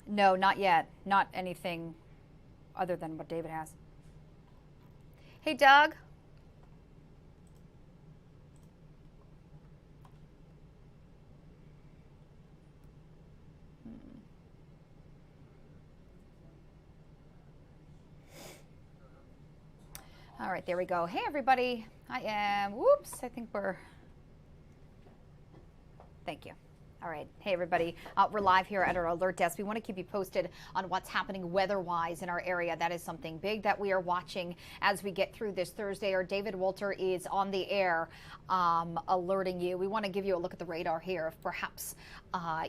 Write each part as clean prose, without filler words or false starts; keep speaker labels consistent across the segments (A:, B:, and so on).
A: No, not yet. Not anything other than what David has. Hey, Doug. All right, there we go. Hey, everybody. I am, whoops, I think thank you. All right. Hey, everybody. We're live here at our alert desk. We want to keep you posted on what's happening weather-wise in our area. That is something big that we are watching as we get through this Thursday. Our David Walter is on the air alerting you. We want to give you a look at the radar here if perhaps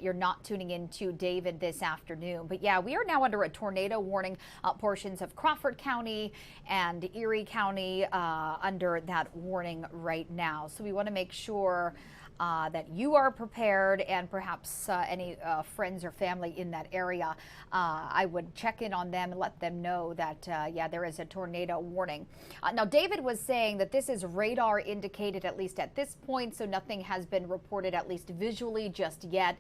A: you're not tuning in to David this afternoon. But yeah, we are now under a tornado warning. Portions of Crawford County and Erie County under that warning right now. So we want to make sure that you are prepared, and perhaps any friends or family in that area. I would check in on them and let them know that, yeah, there is a tornado warning. Now, David was saying that this is radar indicated, at least at this point, so nothing has been reported, at least visually, just yet.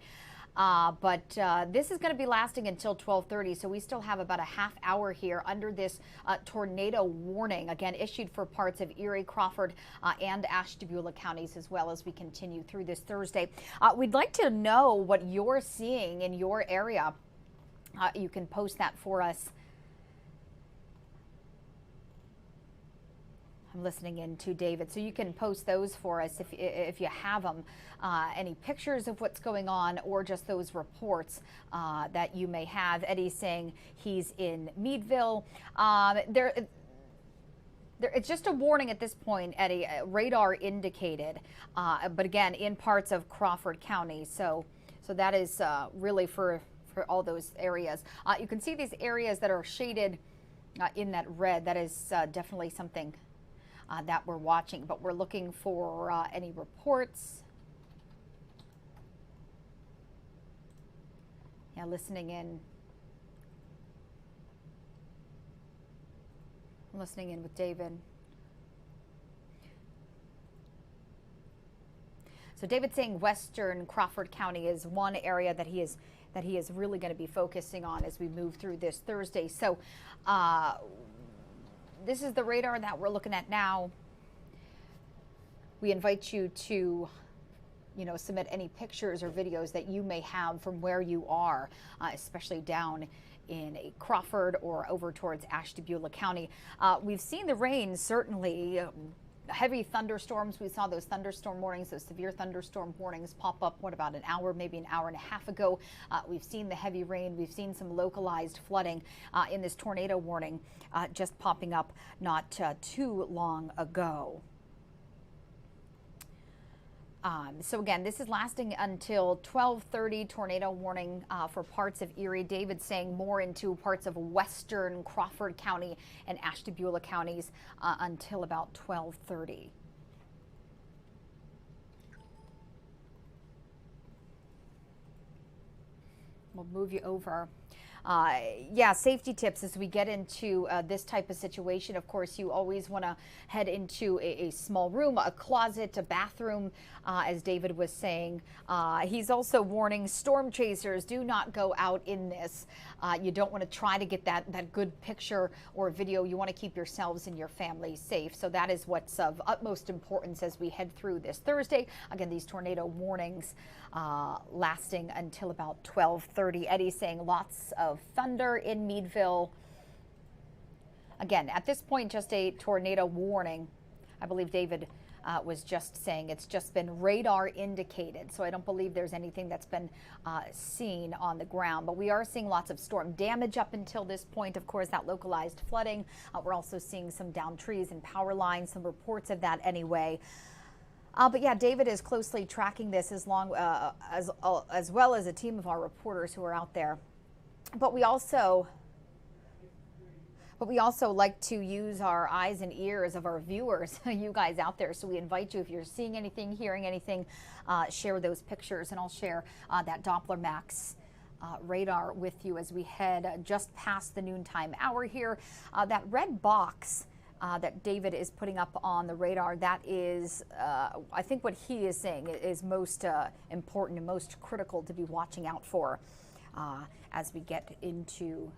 A: But this is going to be lasting until 12:30, so we still have about a half hour here under this tornado warning, again issued for parts of Erie, Crawford, and Ashtabula counties as well as we continue through this Thursday. We'd like to know what you're seeing in your area. You can post that for us. I'm listening in to David, so you can post those for us if you have them. Any pictures of what's going on, or just those reports that you may have. Eddie's saying he's in Meadville. It's just a warning at this point, Eddie. Radar indicated, but again, in parts of Crawford County. So that is really for all those areas. You can see these areas that are shaded in that red. That is definitely something that we're watching, but we're looking for any reports. Yeah, listening in. I'm listening in with David. So David's saying Western Crawford County is one area that he is really going to be focusing on as we move through this Thursday. So this is the radar that we're looking at now. We invite you to, submit any pictures or videos that you may have from where you are, especially down in Crawford or over towards Ashtabula County. We've seen the rain, certainly. Heavy thunderstorms. We saw those thunderstorm warnings, those severe thunderstorm warnings pop up, about an hour, maybe an hour and a half ago. We've seen the heavy rain. We've seen some localized flooding in this tornado warning just popping up not too long ago. So again, this is lasting until 12:30. Tornado warning for parts of Erie. David saying more into parts of Western Crawford County and Ashtabula counties until about 12:30. We'll move you over. Yeah, safety tips as we get into this type of situation. Of course, you always want to head into a small room, a closet, a bathroom, as David was saying. He's also warning storm chasers, do not go out in this. You don't want to try to get that good picture or video. You want to keep yourselves and your family safe. So that is what's of utmost importance as we head through this Thursday. Again, these tornado warnings lasting until about 12:30. Eddie saying lots of thunder in Meadville. Again, at this point, just a tornado warning. I believe David was just saying it's just been radar indicated, so I don't believe there's anything that's been seen on the ground, but we are seeing lots of storm damage up until this point. Of course, that localized flooding. We're also seeing some downed trees and power lines, some reports of that anyway. But yeah, David is closely tracking this as well as a team of our reporters who are out there. But we also like to use our eyes and ears of our viewers, you guys out there. So we invite you, if you're seeing anything, hearing anything, share those pictures, and I'll share that Doppler Max radar with you as we head just past the noontime hour here. That red box that David is putting up on the radar, that is, I think what he is saying is most important and most critical to be watching out for. as we get into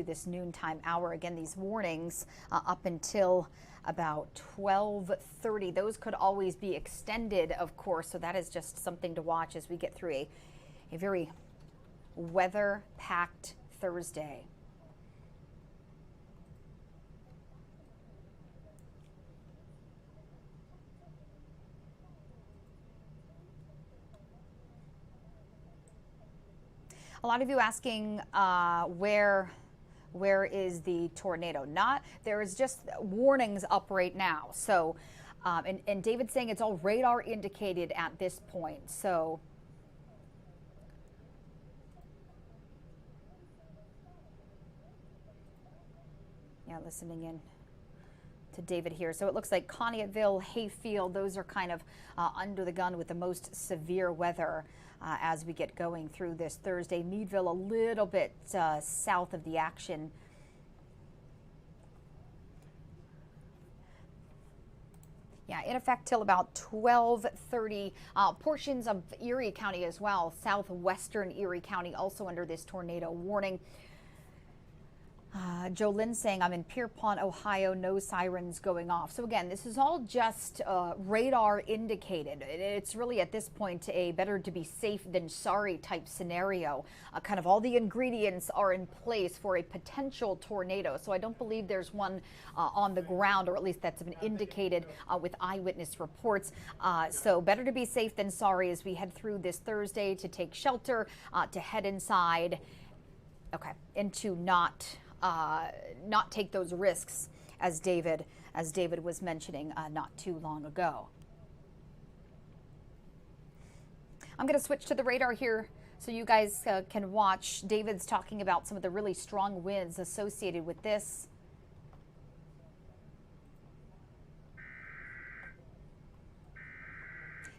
A: this noontime hour. Again, these warnings up until about 12:30. Those could always be extended, of course, so that is just something to watch as we get through a very weather-packed Thursday. A lot of you asking where is the tornado? There is just warnings up right now. So, and David's saying it's all radar indicated at this point. So, yeah, listening in to David here. So it looks like Conneautville, Hayfield, those are kind of under the gun with the most severe weather as we get going through this Thursday. Meadville a little bit south of the action. Yeah, in effect till about 12:30. Portions of Erie County as well, southwestern Erie County also under this tornado warning. Joe Lynn saying, I'm in Pierpont, Ohio, no sirens going off. So again, this is all just radar indicated. It's really at this point a better to be safe than sorry type scenario. Kind of all the ingredients are in place for a potential tornado. So I don't believe there's one on the ground, or at least that's been indicated with eyewitness reports. So better to be safe than sorry as we head through this Thursday, to take shelter, to head inside, okay, and to not take those risks, as David was mentioning not too long ago. I'm going to switch to the radar here so you guys can watch. David's talking about some of the really strong winds associated with this.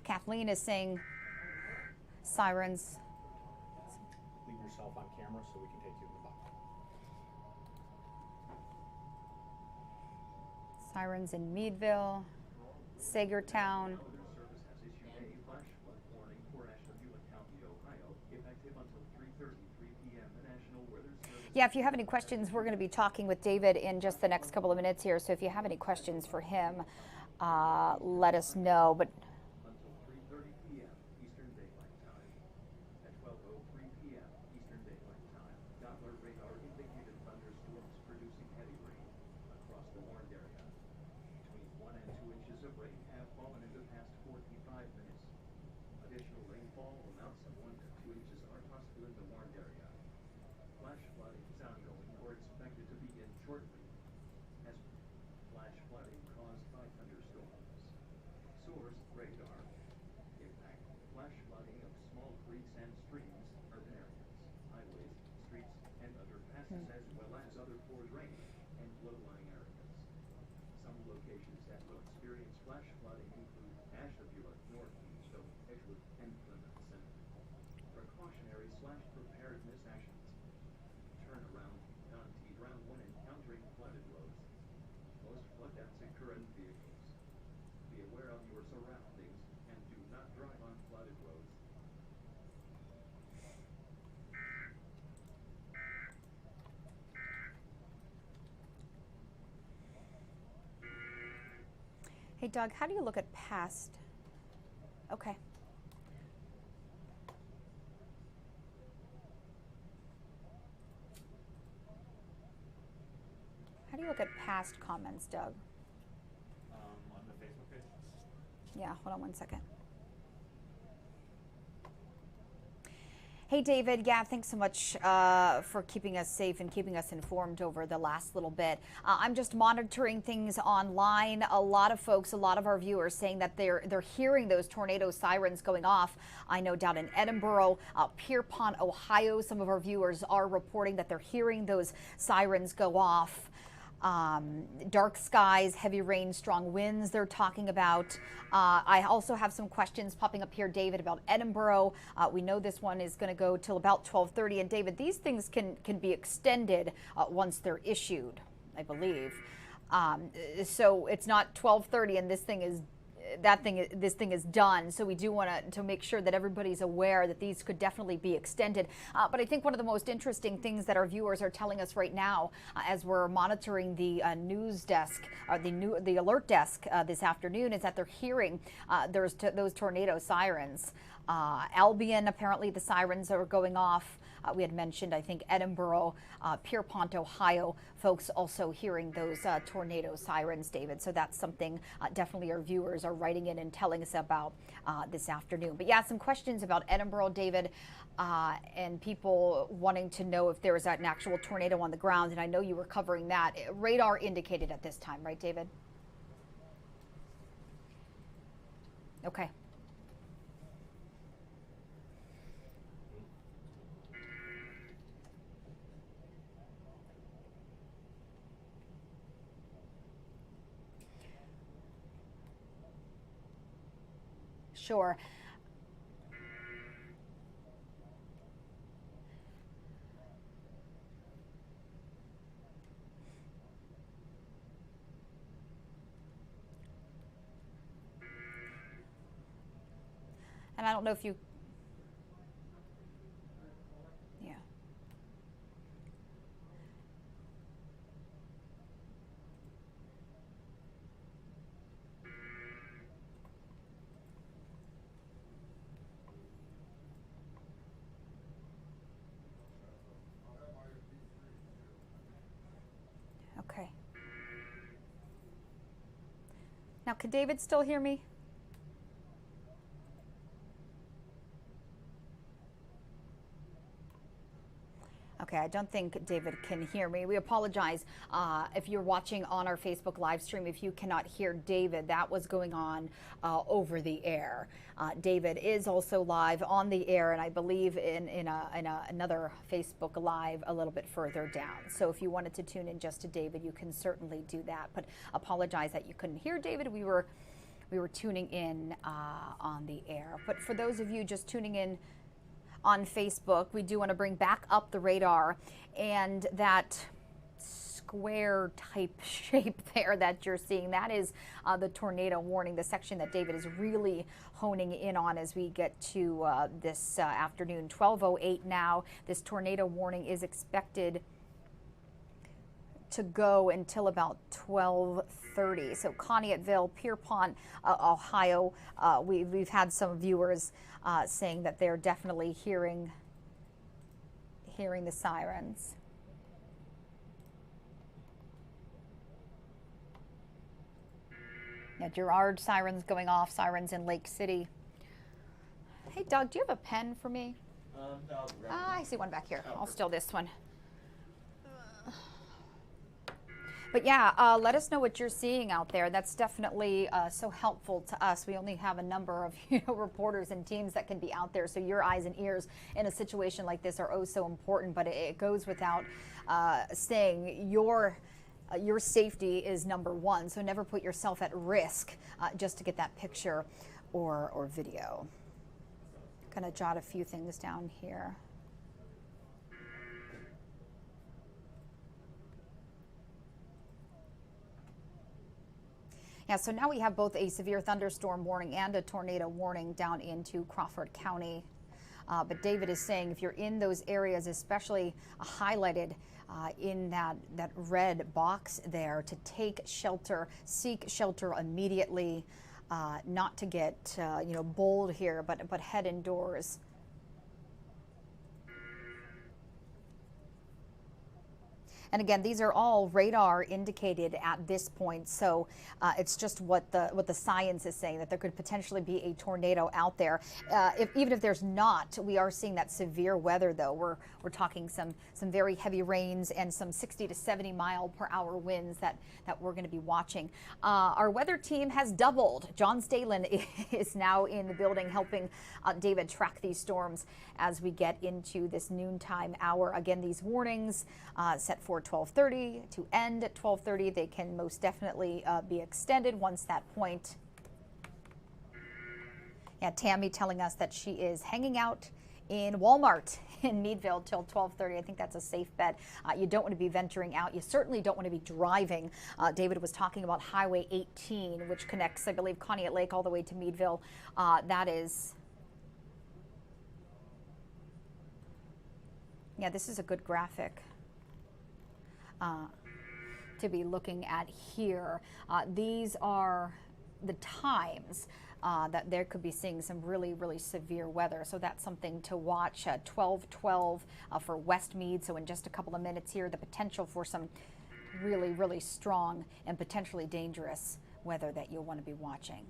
A: Kathleen is saying sirens.
B: Leave yourself on camera so we can take you in the box.
A: Sirens in Meadville, Sagertown. Yeah, if you have any questions, we're going to be talking with David in just the next couple of minutes here. So if you have any questions for him, let us know. But
C: until 3:30 p.m. Eastern Daylight Time. At 12:03 p.m. Eastern Daylight Time, Doppler radar indicated thunderstorms producing heavy rain across the warned area. Between 1 and 2 inches of rain have fallen in the past 45 minutes. Additional rainfall amounts of 1 to 2 inches are possible in the warned area. Flash flooding is ongoing or expected to begin shortly. As flash flooding caused by thunderstorms. Source radar. Impact. Flash flooding of small creeks and streams, urban areas, highways, streets, and underpasses, as well as other poor drainage and low-lying areas. Some locations that will experience flash flooding include Ashtabula, North Eastville, Edgewood, and Plymouth Center. Precautionary/preparedness actions. Turn around on T-Round when encountering flooded roads. Most floodouts occur in vehicles. Be aware of your surroundings and do not drive on flooded roads.
A: hey, Doug, how do you look at past? Okay. How do you look at past comments, Doug?
B: On the Facebook page?
A: Yeah, hold on one second. Hey, David. Yeah, thanks so much for keeping us safe and keeping us informed over the last little bit. I'm just monitoring things online. A lot of folks, a lot of our viewers saying that they're hearing those tornado sirens going off. I know down in Edinboro, Pierpont, Ohio, some of our viewers are reporting that they're hearing those sirens go off. Dark skies, heavy rain, strong winds they're talking about. I also have some questions popping up here, David, about Edinboro. We know this one is going to go till about 12:30. And David, these things can be extended once they're issued, I believe. So it's not 12:30 and this thing is this thing is done. So we do want to make sure that everybody's aware that these could definitely be extended. But I think one of the most interesting things that our viewers are telling us right now, as we're monitoring the news desk, or the alert desk this afternoon, is that they're hearing those tornado sirens. Albion, apparently the sirens are going off. We had mentioned, I think, Edinboro, Pierpont, Ohio, folks also hearing those tornado sirens, David. So that's something definitely our viewers are writing in and telling us about this afternoon. But yeah, some questions about Edinboro, David, and people wanting to know if there was an actual tornado on the ground. And I know you were covering that. Radar indicated at this time, right, David? Okay. Sure. And I don't know if you, yeah. Okay. Now, can David still hear me? Okay, I don't think David can hear me. We apologize if you're watching on our Facebook live stream, if you cannot hear David. That was going on over the air. David is also live on the air, and I believe in another Facebook Live a little bit further down. So if you wanted to tune in just to David, you can certainly do that. But apologize that you couldn't hear David. We were tuning in on the air. But for those of you just tuning in on Facebook, we do want to bring back up the radar, and that square type shape there that you're seeing, that is the tornado warning, the section that David is really honing in on as we get to this afternoon. 12:08 now. This tornado warning is expected to go until about 12:30. So Conneautville, Pierpont, Ohio, we've had some viewers saying that they're definitely hearing the sirens. Yeah, Girard sirens going off, sirens in Lake City. Hey Doug, do you have a pen for me?
B: No.
A: I see one back here. I'll steal this one. But yeah, let us know what you're seeing out there. That's definitely so helpful to us. We only have a number of reporters and teams that can be out there, so your eyes and ears in a situation like this are oh so important. But it goes without saying your safety is number one. So never put yourself at risk just to get that picture or video. Gonna jot a few things down here. Yeah, so now we have both a severe thunderstorm warning and a tornado warning down into Crawford County. But David is saying if you're in those areas, especially highlighted in that red box there, to take shelter, seek shelter immediately, not to get bold here, but head indoors. And again, these are all radar indicated at this point, so it's just what the science is saying, that there could potentially be a tornado out there. Even if there's not, we are seeing that severe weather, though. We're talking some very heavy rains and some 60 to 70 mile per hour winds that we're going to be watching. Our weather team has doubled. John Stalen is now in the building helping David track these storms as we get into this noontime hour. Again, these warnings set for 12:30 to end at 12:30. They can most definitely be extended once that point. Yeah, Tammy telling us that she is hanging out in Walmart in Meadville till 12:30. I think that's a safe bet. You don't want to be venturing out. You certainly don't want to be driving. David was talking about Highway 18, which connects, I believe, Conneaut Lake all the way to Meadville. That is, yeah, this is a good graphic to be looking at here. These are the times that there could be seeing some really, really severe weather. So that's something to watch. 12:12 for Westmead. So in just a couple of minutes here, the potential for some really, really strong and potentially dangerous weather that you'll want to be watching.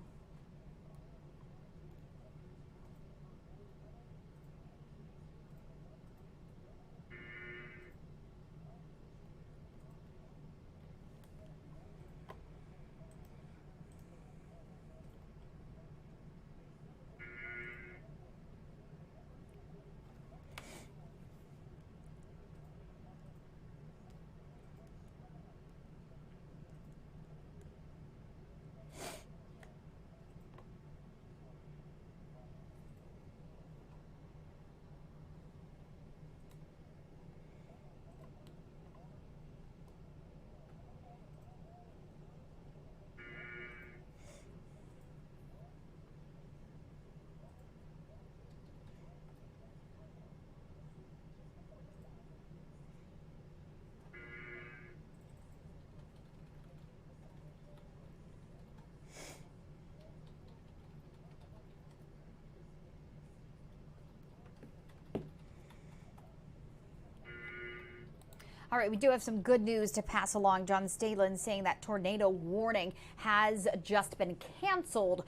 A: All right, we do have some good news to pass along. John Stalen saying that tornado warning has just been canceled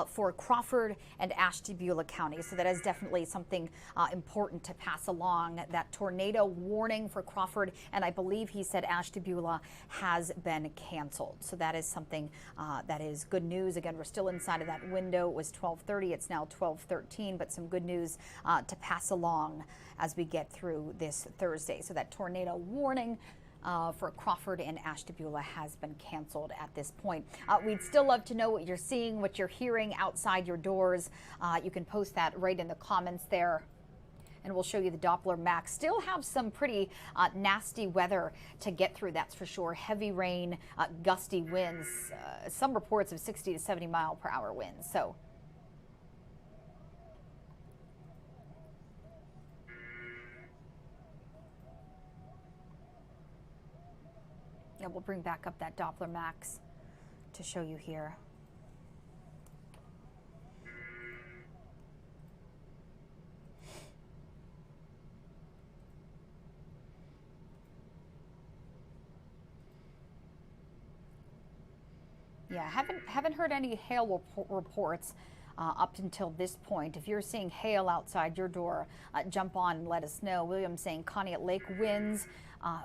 A: for Crawford and Ashtabula County. So that is definitely something important to pass along. That tornado warning for Crawford, and I believe he said Ashtabula, has been canceled. So that is something that is good news. Again, we're still inside of that window. It was 12:30. It's now 12:13, but some good news to pass along as we get through this Thursday. So that tornado warning for Crawford and Ashtabula has been canceled at this point. We'd still love to know what you're seeing, what you're hearing outside your doors. You can post that right in the comments there, and we'll show you the Doppler max. Still have some pretty nasty weather to get through, that's for sure. Heavy rain, gusty winds, some reports of 60 to 70 mile per hour winds. So yeah, we'll bring back up that Doppler max to show you here. Yeah, haven't heard any hail reports up until this point. If you're seeing hail outside your door, jump on and let us know. William saying Conneaut Lake winds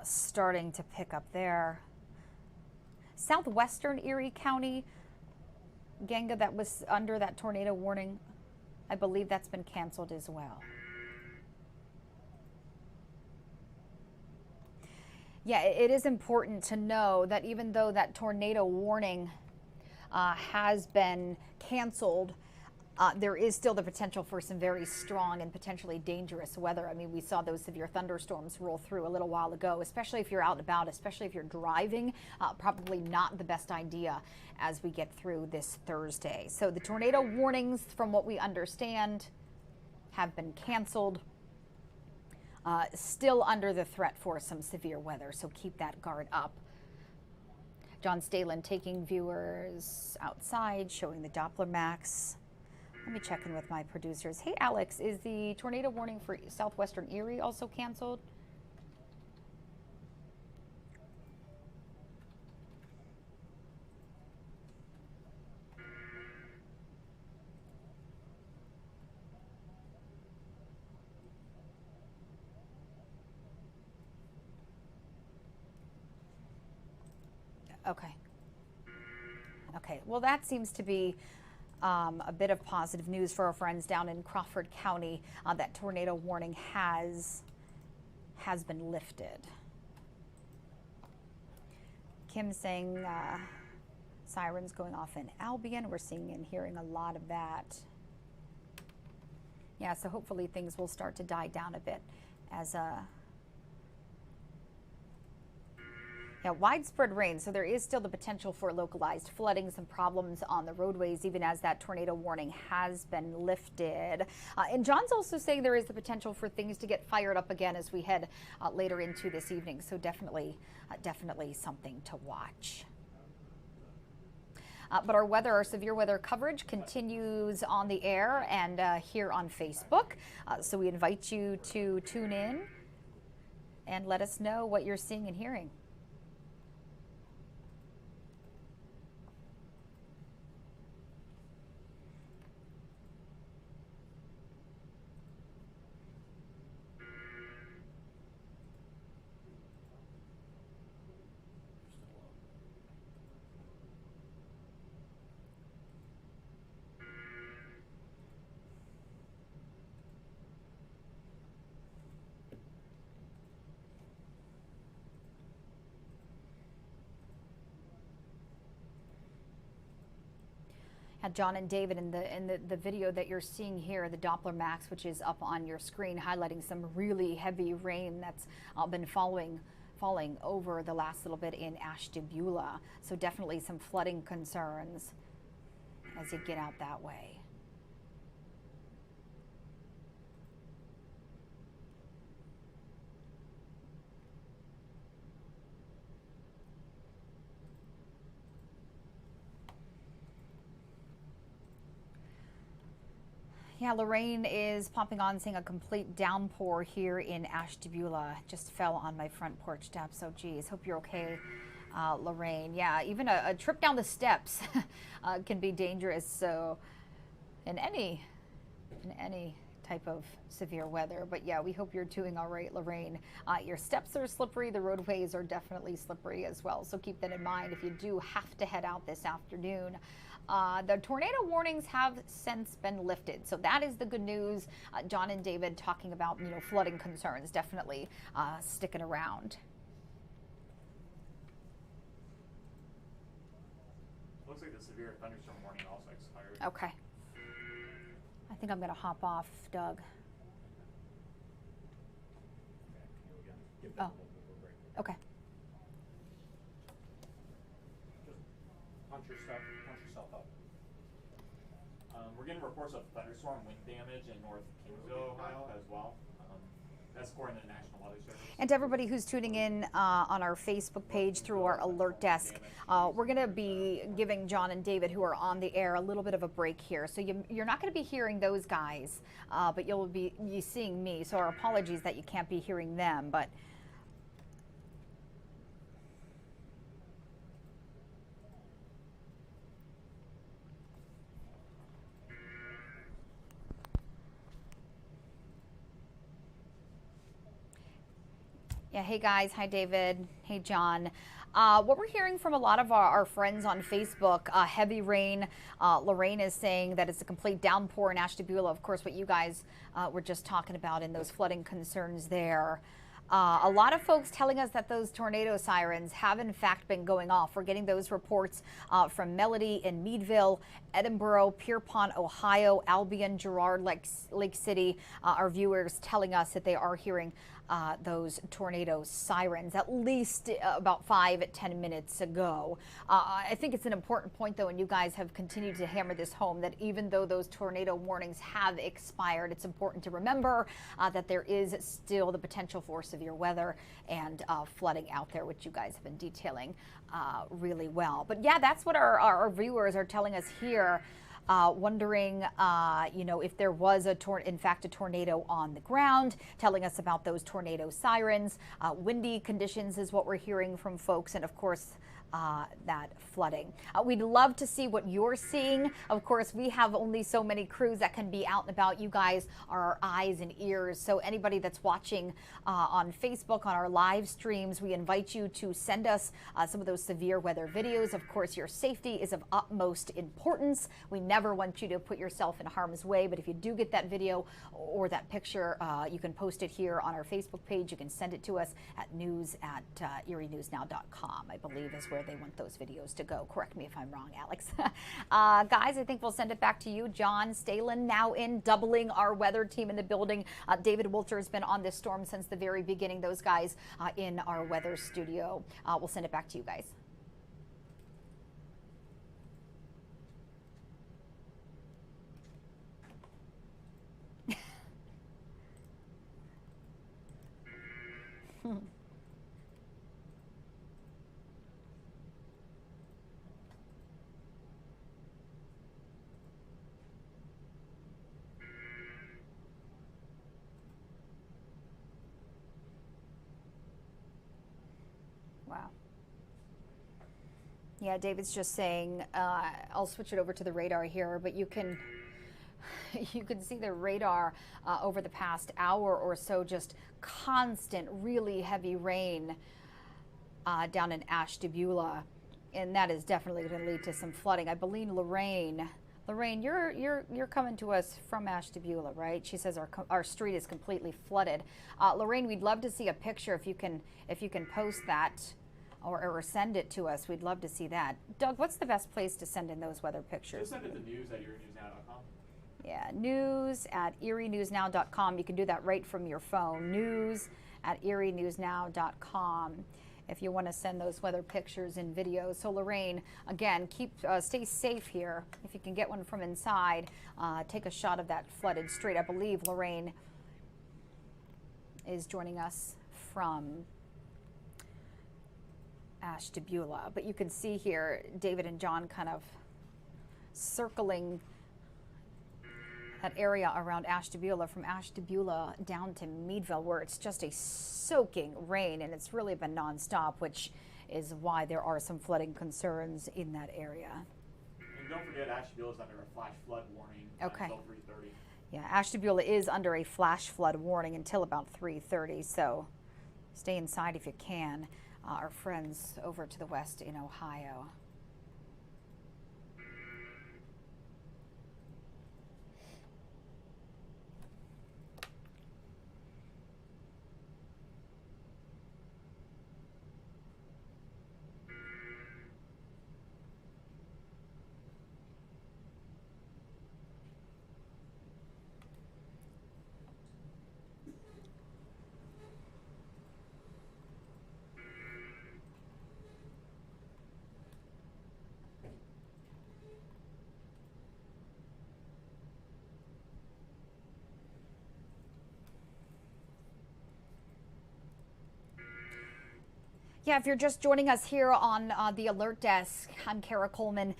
A: starting to pick up there. Southwestern Erie County, Ganga, that was under that tornado warning, I believe that's been canceled as well. Yeah, it is important to know that even though that tornado warning has been canceled, there is still the potential for some very strong and potentially dangerous weather. I mean, we saw those severe thunderstorms roll through a little while ago, especially if you're out and about, especially if you're driving. Probably not the best idea as we get through this Thursday. So the tornado warnings, from what we understand, have been canceled. Still under the threat for some severe weather, so keep that guard up. John Stalen taking viewers outside, showing the Doppler max. Let me check in with my producers. Hey, Alex, is the tornado warning for southwestern Erie also canceled? Okay. Okay, well, that seems to be a bit of positive news for our friends down in Crawford County. That tornado warning has been lifted. Kim saying sirens going off in Albion. We're seeing and hearing a lot of that. Yeah, so hopefully things will start to die down a bit as widespread rain, so there is still the potential for localized flooding, some problems on the roadways, even as that tornado warning has been lifted. And John's also saying there is the potential for things to get fired up again as we head later into this evening. So definitely something to watch. But our severe weather coverage continues on the air and here on Facebook. So we invite you to tune in and let us know what you're seeing and hearing. John and David, in the video that you're seeing here, the Doppler Max, which is up on your screen, highlighting some really heavy rain that's been falling over the last little bit in Ashtabula. So definitely some flooding concerns as you get out that way. Yeah, Lorraine is popping on, saying a complete downpour here in Ashtabula. Just fell on my front porch steps. So, geez, hope you're okay, Lorraine. Yeah, even a trip down the steps can be dangerous. So, in any type of severe weather. But yeah, we hope you're doing all right, Lorraine. Your steps are slippery. The roadways are definitely slippery as well. So keep that in mind if you do have to head out this afternoon. The tornado warnings have since been lifted, so that is the good news. John and David talking about, flooding concerns, definitely sticking around.
D: Looks like the severe thunderstorm warning also expired.
A: Okay. I think I'm going to hop off, Doug.
B: Give them a little bit of a break.
A: Okay.
B: Just punch yourself up.
D: We're getting reports of thunderstorm wind damage in North Kingsville, Ohio as well. That's according to the National Weather Service.
A: And to everybody who's tuning in on our Facebook page through our alert desk, we're going to be giving John and David, who are on the air, a little bit of a break here. So you're not going to be hearing those guys, but you'll be seeing me. So our apologies that you can't be hearing them. But yeah, hey guys, hi David, hey John. What we're hearing from a lot of our friends on Facebook, heavy rain. Lorraine is saying that it's a complete downpour in Ashtabula. Of course, what you guys were just talking about in those flooding concerns there. A lot of folks telling us that those tornado sirens have in fact been going off. We're getting those reports from Melody in Meadville, Edinboro, Pierpont, Ohio, Albion, Girard, Lake City. Our viewers telling us that they are hearing those tornado sirens at least about 5-10 minutes ago. I think it's an important point, though, and you guys have continued to hammer this home, that even though those tornado warnings have expired, it's important to remember that there is still the potential for severe weather and flooding out there, which you guys have been detailing really well. But yeah, that's what our viewers are telling us here. Wondering, if there was in fact a tornado on the ground, telling us about those tornado sirens. Windy conditions is what we're hearing from folks, and of course, that flooding. We'd love to see what you're seeing. Of course, we have only so many crews that can be out and about. You guys are our eyes and ears. So anybody that's watching on Facebook, on our live streams, we invite you to send us some of those severe weather videos. Of course, your safety is of utmost importance. We never never want you to put yourself in harm's way, but if you do get that video or that picture, you can post it here on our Facebook page. You can send it to us at news@erienewsnow.com, I believe is where they want those videos to go. Correct me if I'm wrong, Alex. Guys, I think we'll send it back to you. John Stalen now in, doubling our weather team in the building. David Wolter has been on this storm since the very beginning. Those guys in our weather studio. We'll send it back to you guys. Wow. Yeah, David's just saying, I'll switch it over to the radar here, but you can see the radar over the past hour or so, just constant, really heavy rain down in Ashtabula, and that is definitely going to lead to some flooding. I believe Lorraine, you're coming to us from Ashtabula, right? She says our street is completely flooded. Lorraine, we'd love to see a picture if you can post that or send it to us. We'd love to see that. Doug, what's the best place to send in those weather pictures?
D: Just send it to news@erienewsnow.com.
A: Yeah, news@erienewsnow.com. You can do that right from your phone. News@erienewsnow.com. if you want to send those weather pictures and videos. So Lorraine, again, stay safe here. If you can get one from inside, take a shot of that flooded street. I believe Lorraine is joining us from Ashtabula. But you can see here David and John kind of circling that area around Ashtabula, from Ashtabula down to Meadville, where it's just a soaking rain, and it's really been nonstop, which is why there are some flooding concerns in that area.
D: And don't forget, Ashtabula is under a flash flood warning until 3:30.
A: Yeah, Ashtabula is under a flash flood warning until about 3:30, so stay inside if you can. Our friends over to the west in Ohio. Yeah, if you're just joining us here on the Alert Desk, I'm Kara Coleman.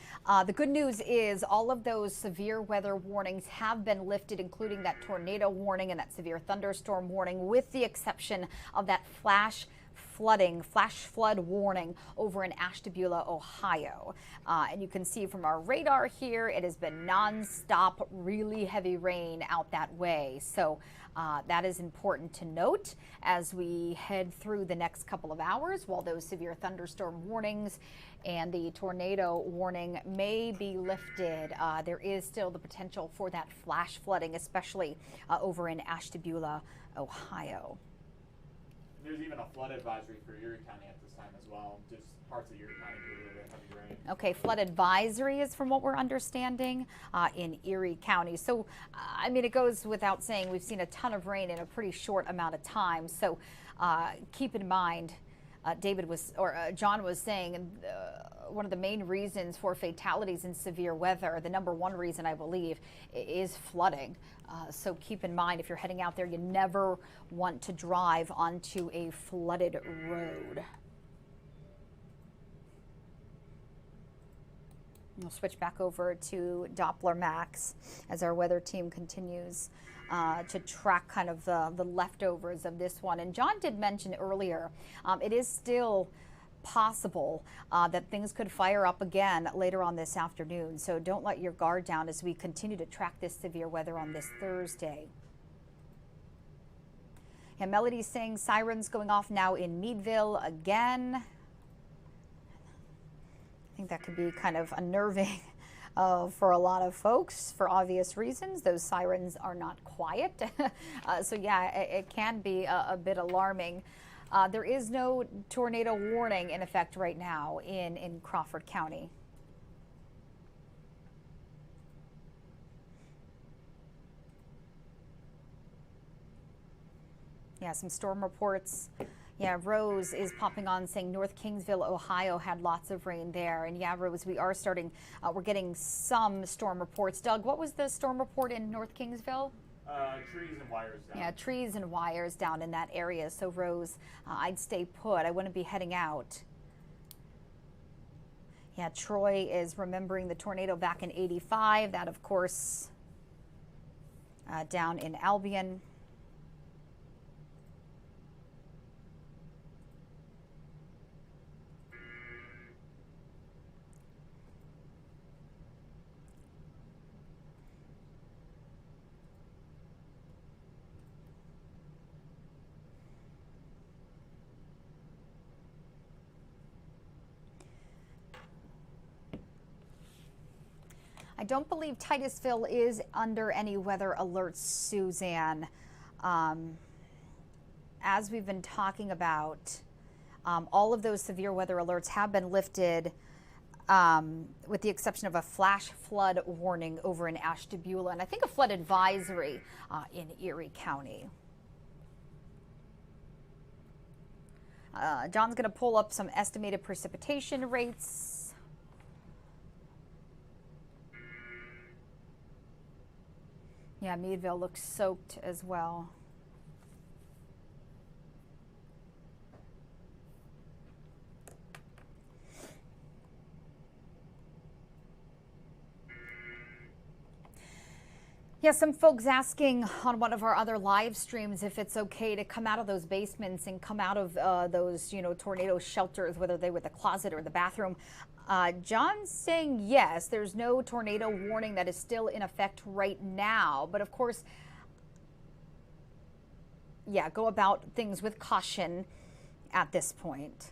A: The good news is all of those severe weather warnings have been lifted, including that tornado warning and that severe thunderstorm warning, with the exception of that flash flood warning over in Ashtabula, Ohio. And you can see from our radar here, it has been nonstop, really heavy rain out that way. So that is important to note as we head through the next couple of hours, while those severe thunderstorm warnings and the tornado warning may be lifted. There is still the potential for that flash flooding, especially over in Ashtabula, Ohio.
D: There's even a flood advisory for Erie County at this time as well, just parts of Erie County due to the heavy rain.
A: Okay, flood advisory is from what we're understanding in Erie County. So, I mean, it goes without saying we've seen a ton of rain in a pretty short amount of time. So keep in mind, John was saying, one of the main reasons for fatalities in severe weather, the number one reason I believe, is flooding. So keep in mind, if you're heading out there, you never want to drive onto a flooded road. We'll switch back over to Doppler Max as our weather team continues to track kind of the leftovers of this one. And John did mention earlier, it is still possible that things could fire up again later on this afternoon. So don't let your guard down as we continue to track this severe weather on this Thursday. Yeah, Melody's saying sirens going off now in Meadville again. I think that could be kind of unnerving for a lot of folks for obvious reasons. Those sirens are not quiet. So yeah, it can be a bit alarming. There is no tornado warning in effect right now in Crawford County. Yeah, some storm reports. Yeah, Rose is popping on saying North Kingsville, Ohio had lots of rain there. And yeah, Rose, we are starting, we're getting some storm reports. Doug, what was the storm report in North Kingsville?
D: Trees and wires down.
A: Yeah, trees and wires down in that area. So Rose, I'd stay put. I wouldn't be heading out. Yeah, Troy is remembering the tornado back in '85. That, of course, down in Albion. I don't believe Titusville is under any weather alerts, Suzanne. As we've been talking about, all of those severe weather alerts have been lifted, with the exception of a flash flood warning over in Ashtabula, and I think a flood advisory in Erie County. John's going to pull up some estimated precipitation rates. Yeah, Meadville looks soaked as well. Yeah, some folks asking on one of our other live streams if it's okay to come out of those basements and come out of those, tornado shelters, whether they were the closet or the bathroom. John's saying yes, there's no tornado warning that is still in effect right now. But of course, yeah, go about things with caution at this point.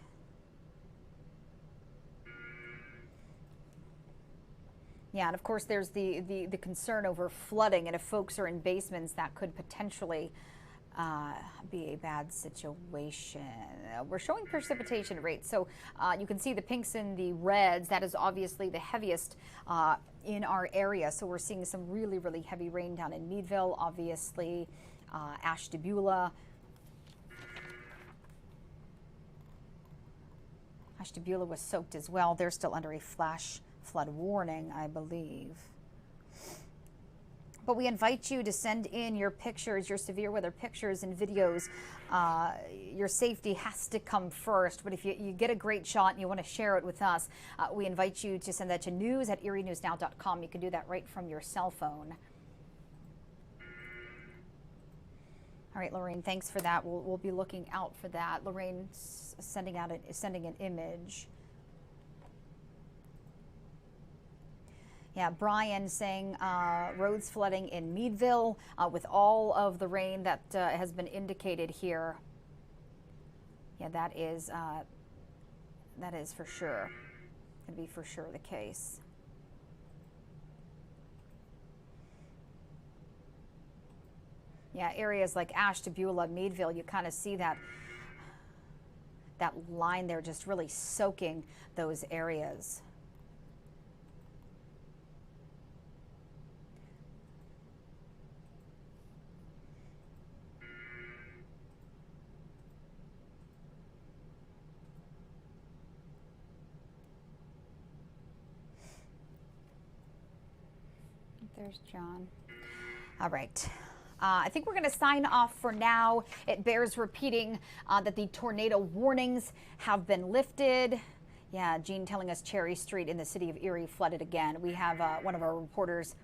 A: Yeah, and of course there's the concern over flooding, and if folks are in basements, that could potentially be a bad situation. We're showing precipitation rates, so you can see the pinks and the reds. That is obviously the heaviest in our area, so we're seeing some really, really heavy rain down in Meadville, obviously Ashtabula. Ashtabula was soaked as well. They're still under a flash flood warning, I believe. But we invite you to send in your pictures, your severe weather pictures and videos. Your safety has to come first, but if you get a great shot and you want to share it with us, we invite you to send that to news@erienewsnow.com. You can do that right from your cell phone. All right, Lorraine, thanks for that. We'll be looking out for that. Lorraine sending an image. Yeah, Brian saying roads flooding in Meadville with all of the rain that has been indicated here. Yeah, that is for sure. Going to be for sure the case. Yeah, areas like Ashtabula, Meadville, you kind of see that line there just really soaking those areas. There's John. All right. I think we're going to sign off for now. It bears repeating that the tornado warnings have been lifted. Yeah, Jean telling us Cherry Street in the city of Erie flooded again. We have one of our reporters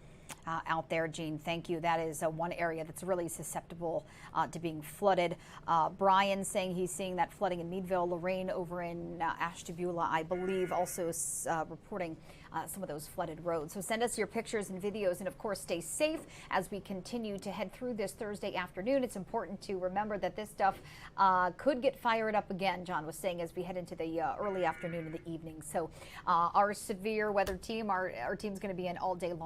A: out there, Gene. Thank you. That is one area that's really susceptible to being flooded. Brian saying he's seeing that flooding in Meadville. Lorraine over in Ashtabula, I believe, also reporting some of those flooded roads. So send us your pictures and videos, and of course stay safe as we continue to head through this Thursday afternoon. It's important to remember that this stuff could get fired up again, John was saying, as we head into the early afternoon and the evening. So our severe weather team, our team's going to be in all day long.